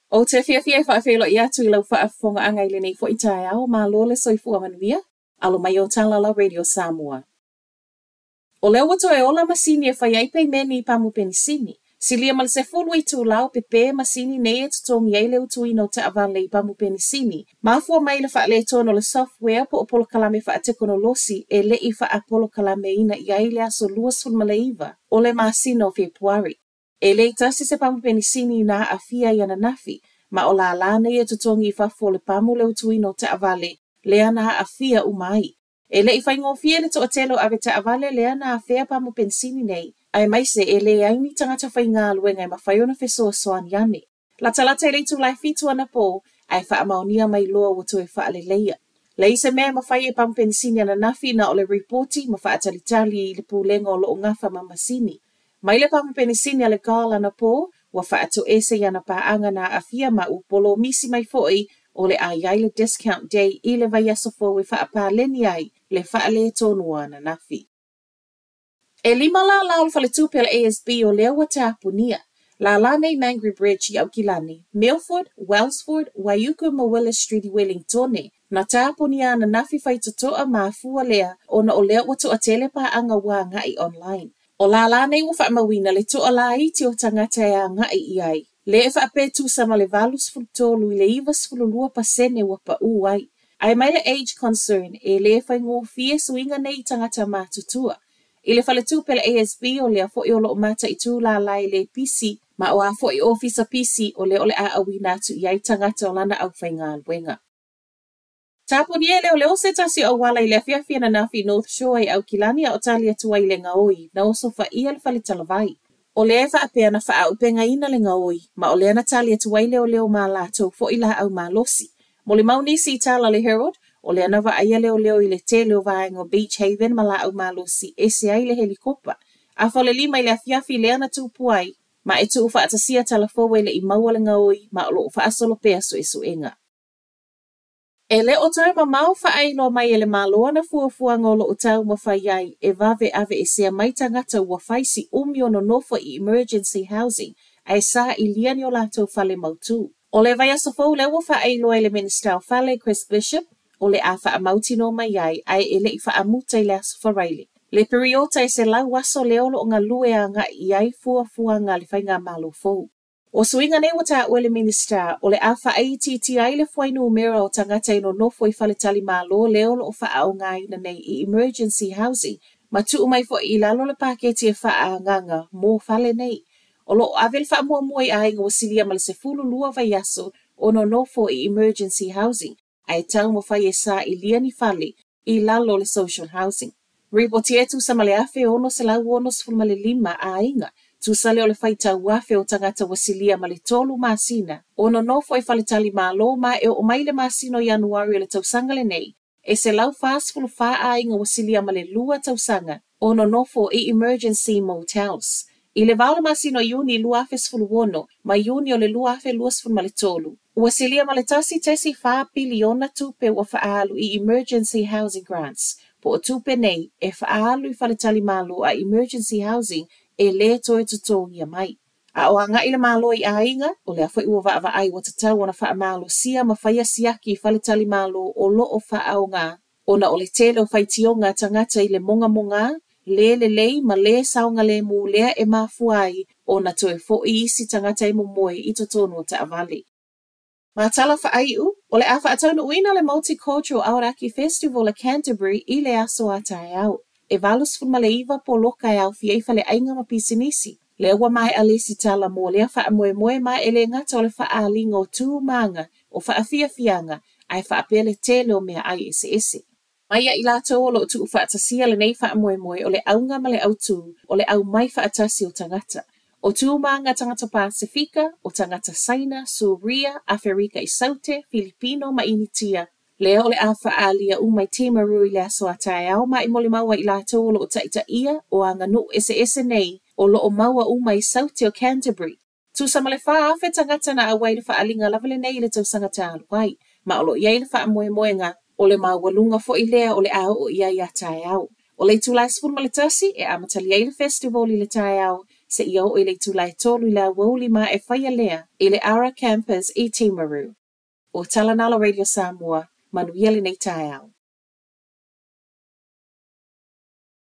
O te fia whaafelo I atu I lau whaafonga anga I lenei fo I tae au ma lole soifua manuia, alo mai o Talala Radio Samoa. O leo wato e ola masini e whai pei meni I pamu penisini. Silia mal se fulu I tu lau pepe masini nei e tutongi ei leo tu ino te avale I pamu penisini. Mafua mai le wha le tono le software po opolo kalame wha teknolosi e le I wha apolo kalame ina I aile aso luas fulmaleiva o le masino Februari. E le tasi se pamu penisini na afia I ananafi, ma o la lana I tutongi I whafo le pamu leo tu ino te avale, le ana afia umai. E le I whaingofia le to atelo ave te avale le ana afia pamu penisini nei, ai maise e le aini tangata whainga luenga I mawhaiona fesoa soan yane. La talata e le tu lai fitu ana po, ai wha amaonia mai loa wato e wha le leia. Le se mea mawhai e pamu penisini ananafi na o le reporti ma wha atalitali I le pulenga o lo ngafa mamasini. Mai le pamu penisini ale gala na po, wa wha ato ese yana paanga na afia ma upolo misi mai foi o le ai le discount day I le vai asofo we wha apaleni ai le wha le tonua na nafi. E lima la o le tupela ASB o leo wa te apunia. La nei Mangry Bridge I Aukilani, Milford, Wellsford, Waiuku ma Willis Street I Wellingtone. Na te apunia na nafi whai totoa ma fua lea o na o leo wa to atele pa anga wa ngai online. O la nei wa wha mawina le to ala iti o tangata e a ngai I ai. Le e wha petu sama le valus fultolu I le ivas fululua pasene wa pa uai. Ai mai le age concern e le whai ngō fie suinga nei tangata mātutua. I le whale tūpela ASB o lea fo I o lo mata I tū la lai le PC, ma o a fo I ofisa PC o le a awina tu I ai tangata o lana au whainga alwenga. Tāpuni e leo se tasi o wala I le fiafia na nafi North Shore I Aukilani a o talia tua I le ngaoi na oso wha ia le whale talavai. O le wha apea na wha au penga ina le ngaoi, ma o le ana talia tua I leo ma lato fo I la au ma losi. Mo le maunisi I tala le Herald, o le ana wa aia leo I le te leo vaengo Beach Haven ma la au ma losi e se ai le helikopa. A fo le lima I le afiafi le ana tupuai, ma e tu ufa atasia talafowe le I maua le ngaoi, ma o lo ufa asolo pea so isu inga. E le o tae ma mau whaeino mai e le maloa na fuafua ngolo o tau ma whaiai e vave ave e sea mai tangata ua whaisi no nofo I emergency housing ai sa I liani o lato whale mautu. O le vai asofo le ua whaeino e le minister whale Chris Bishop o le a wha mauti no mai ai e le I wha amuta I le asofa raile. Le periota e se lau waso le olo o ngā lue a ngā I ai fuafua ngā le whainga malo fou. O swinga ne wata o le minister o le awha ATT ai le whainu mera o tangata ino nofo I whale tali malo leo lo o wha au ngai na nei I emergency housing ma tu umai fo I lalo le paketi e wha a nganga mō whale nei. O lo avel wha mua mua ai ngā wasilia ma le se fulu lua vai aso o no nofo I emergency housing ai tau mo whai e sa I liani whale I lalo le social housing. Ripoti e tu sa male afe ono se lau ono sfulma le lima a inga. Tu sale o le whaita uafe o tangata wasilia ma le tolu masina. Ono nofo I whale tali malo ma e o mai le masino Januari le tausanga le nei. E se lau fast fulu wha a inga wasilia ma le lua tausanga. Ono nofo I emergency motels. I le vala masino Juni lua afe sfulu wono, ma Juni o le lua afe lua sfulu ma le tolu. Wasilia ma le tasi tesi wha biliona tupe wa whaalu I emergency housing grants. Po o tupe nei e whaalu I whale tali malo a emergency housing e le toe tutongi mai. A o anga ile malo I ainga, o le afo ua wa ai wa tatau ona wha malo sia ma whaia siaki I whale tali malo o lo o wha au ngā. Ona o le tele o whaitionga tangata I le monga, le ma le saunga le mu lea e mafuai, ona toe fo I isi tangata I momoe I totonu o ta avale. Ma tala wha aiu, o le awha atauna uina le Multicultural Aoraki Festival le Canterbury I le aso a tae au. E valus fuma le iwa po loka e au fieifa le ainga ma pisinisi. Le ua mai alisi tala mo lea wha moe mai e le ngata o le wha alinga o tū manga o wha fianga ai wha apele tele o mea ai ese. Mai I lato o lo tu wha atasia le nei wha moe o le aunga ma le au tū o le au mai wha atasi o tangata. O tū manga tangata Pasifika, o tangata Saina, Suria, Afrika I Saute, Filipino ma initia. Leo o le awha alia umai Timaru I le aso a tae au ma I mole maua I lato o lo o taita ia o anga nu ese nei o lo o maua umai Saute o Canterbury. Tu sama le wha awhe tangata na awai le wha alinga lavale nei le tau sangata aluai, ma o lo iai le wha moe nga o le maua lunga fo I lea o le au o iai a tae au. O le tu lai sfun ma le tasi e amatali ai le festival I le tae au, se ia o i le tūlai tolu le wauli ma e whaia lea i le Ara Campus i Timaru. O Talanala Radio Samoa, manuia le nei tae au.